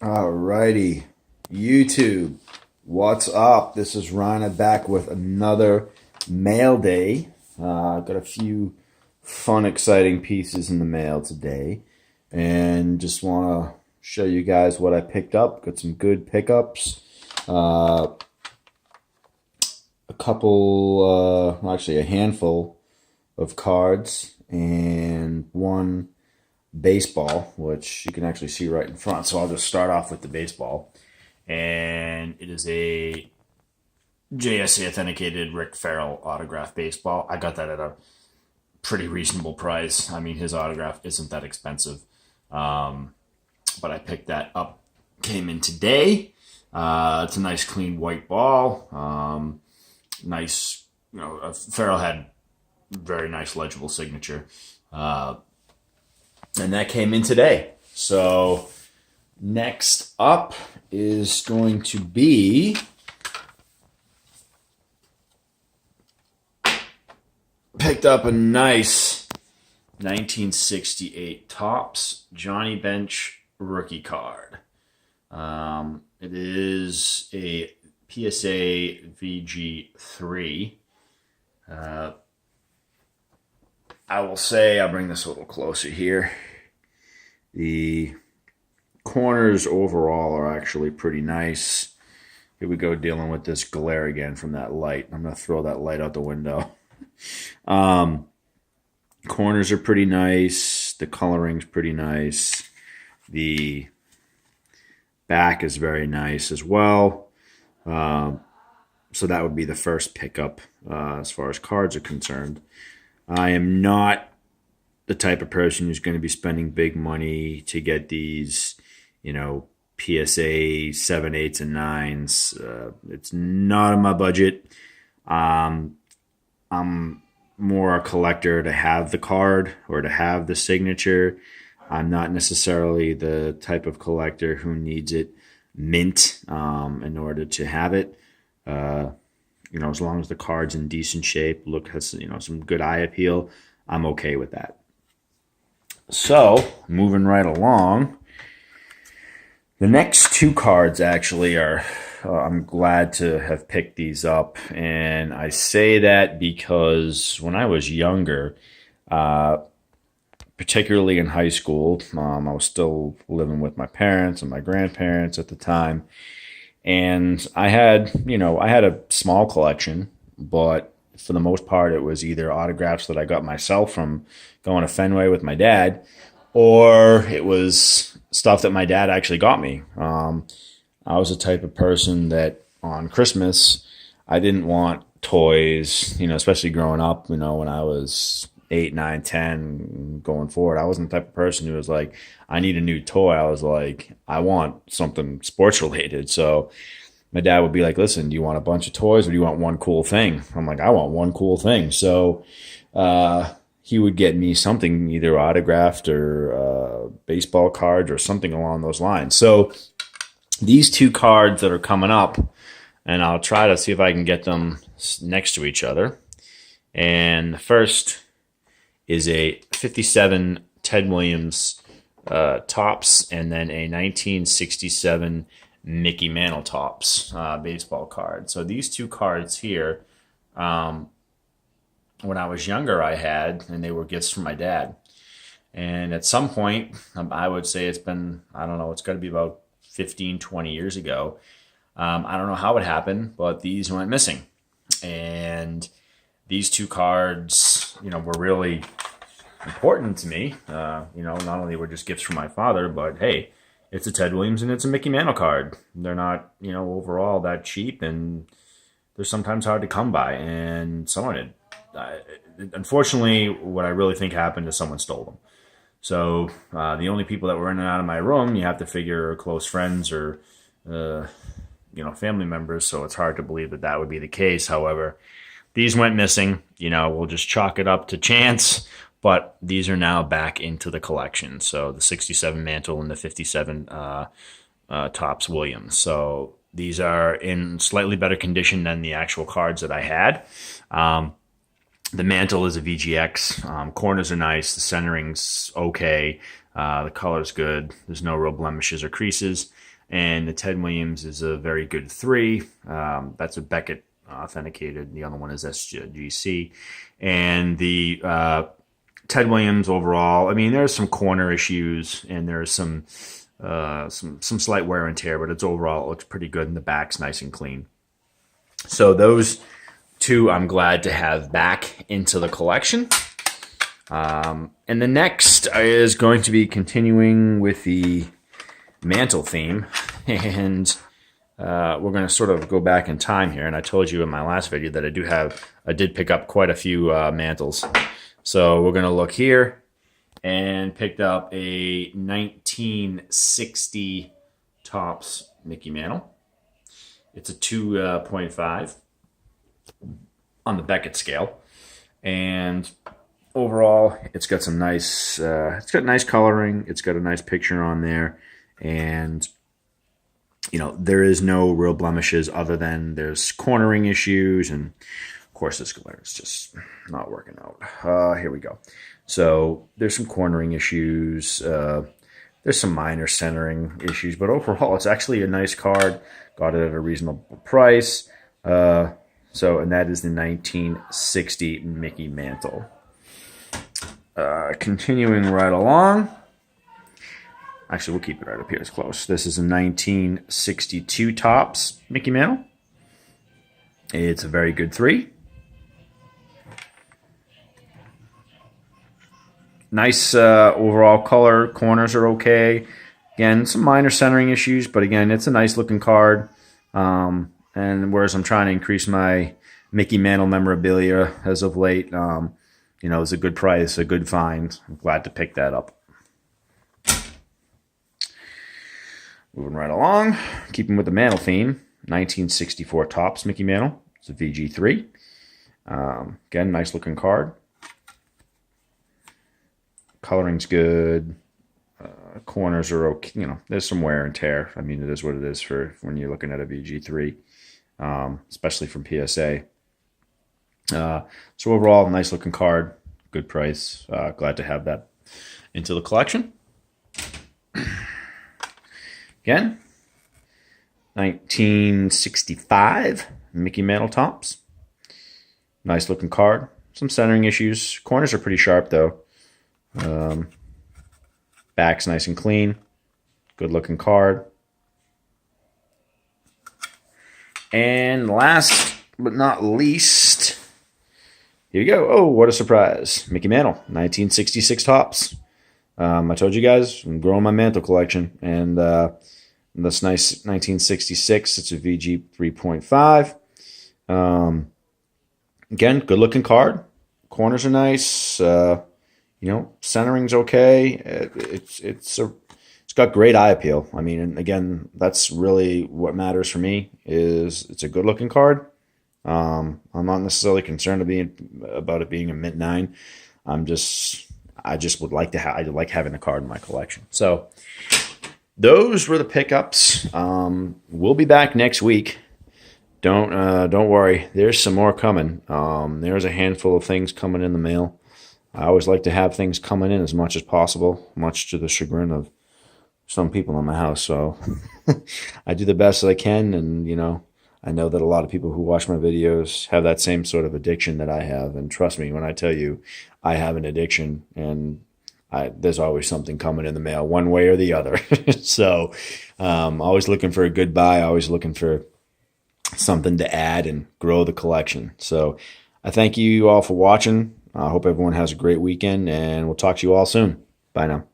Alrighty, YouTube, what's up? This is Rana back with another mail day. Got a few fun, exciting pieces in the mail today, and just want to show you guys what I picked up. Got some good pickups. A couple, actually, a handful of cards and one baseball, which you can actually see right in front. So I'll just start off with the baseball. And it is a JSA authenticated Rick Farrell autograph baseball. I got that at a pretty reasonable price. I mean, his autograph isn't that expensive. But I picked that up. Came in today. It's a nice clean white ball. Nice, Farrell had very nice legible signature. And that came in today. So next up is going to be picked up a nice 1968 Topps Johnny Bench rookie card. It is a PSA VG3. I will say, I'll bring this a little closer here. The corners overall are actually pretty nice. Here we go, dealing with this glare again from that light. I'm going to throw that light out the window. Corners are pretty nice. The coloring's pretty nice. The back is very nice as well. So that would be the first pickup as far as cards are concerned. I am not the type of person who's going to be spending big money to get these, PSA 7, 8s, and 9s. It's not in my budget. I'm more a collector to have the card or to have the signature. I'm not necessarily the type of collector who needs it mint in order to have it. As long as the card's in decent shape, has some good eye appeal, I'm okay with that. So, moving right along, the next two cards actually are, I'm glad to have picked these up, and I say that because when I was younger, particularly in high school, I was still living with my parents and my grandparents at the time. And I had a small collection, but for the most part, it was either autographs that I got myself from going to Fenway with my dad, or it was stuff that my dad actually got me. I was the type of person that on Christmas, I didn't want toys, especially growing up, when I was 8, 9, 10, going forward. I wasn't the type of person who was like, I need a new toy. I was like, I want something sports related. So my dad would be like, listen, do you want a bunch of toys or do you want one cool thing? I'm like, I want one cool thing. So he would get me something, either autographed or baseball cards or something along those lines. So these two cards that are coming up, and I'll try to see if I can get them next to each other. And the first is a 57 Ted Williams Topps, and then a 1967 Mickey Mantle Topps baseball card. So these two cards here, when I was younger, I had, and they were gifts from my dad. And at some point, I would say it's been, I don't know, it's got to be about 15, 20 years ago. I don't know how it happened, but these went missing. And these two cards, were really important to me. Not only were just gifts from my father, but hey, it's a Ted Williams and it's a Mickey Mantle card. They're not, overall that cheap, and they're sometimes hard to come by. And someone unfortunately, what I really think happened is someone stole them. So the only people that were in and out of my room, you have to figure, close friends or family members. So it's hard to believe that would be the case. However, these went missing. We'll just chalk it up to chance, but these are now back into the collection. So the 67 Mantle and the 57 Topps Williams. So these are in slightly better condition than the actual cards that I had. The Mantle is a VGX. Corners are nice. The centering's okay. The color's good. There's no real blemishes or creases. And the Ted Williams is a very good 3. That's a Beckett authenticated. The other one is SGC. And the Ted Williams overall, I mean, there's some corner issues and there's some slight wear and tear, but it's overall, it looks pretty good, and the back's nice and clean. So those 2 I'm glad to have back into the collection. And the next is going to be continuing with the Mantle theme, and we're going to sort of go back in time here. And I told you in my last video that I did pick up quite a few Mantles. So we're going to look here, and picked up a 1960 Topps Mickey Mantle. It's a 2.5 on the Beckett scale, and overall, it's got some nice. It's got nice coloring. It's got a nice picture on there, and there is no real blemishes other than there's cornering issues, and of course this glare is just not working out. Here we go. So there's some cornering issues. There's some minor centering issues, but overall, it's actually a nice card. Got it at a reasonable price. And that is the 1960 Mickey Mantle. Continuing right along. Actually, we'll keep it right up here. It's close. This is a 1962 Topps Mickey Mantle. It's a very good 3. Nice overall color. Corners are okay. Again, some minor centering issues, but again, it's a nice looking card. And whereas I'm trying to increase my Mickey Mantle memorabilia as of late, it's a good price, a good find. I'm glad to pick that up. Moving right along, keeping with the Mantle theme, 1964 Topps Mickey Mantle. It's a VG3. Again, nice looking card. Coloring's good. Corners are okay. There's some wear and tear. I mean, it is what it is for when you're looking at a VG3, especially from PSA. So overall, nice looking card, good price. Glad to have that into the collection. Again, 1965 Mickey Mantle Topps. Nice looking card. Some centering issues. Corners are pretty sharp though. Back's nice and clean. Good looking card. And last but not least, here you go. Oh, what a surprise. Mickey Mantle, 1966 Topps. I told you guys, I'm growing my Mantle collection. And this nice 1966. It's a VG 3.5. Again, good looking card. Corners are nice. Centering's okay. It's got great eye appeal. I mean, and again, that's really what matters for me. Is it's a good looking card. I'm not necessarily concerned about it being a mint 9. I just would like to I like having the card in my collection. So those were the pickups. We'll be back next week. Don't worry. There's some more coming. There's a handful of things coming in the mail. I always like to have things coming in as much as possible, much to the chagrin of some people in my house. So I do the best that I can, and I know that a lot of people who watch my videos have that same sort of addiction that I have. And trust me when I tell you, I have an addiction, and there's always something coming in the mail, one way or the other. So always looking for a good buy, always looking for something to add and grow the collection. So I thank you all for watching. I hope everyone has a great weekend, and we'll talk to you all soon. Bye now.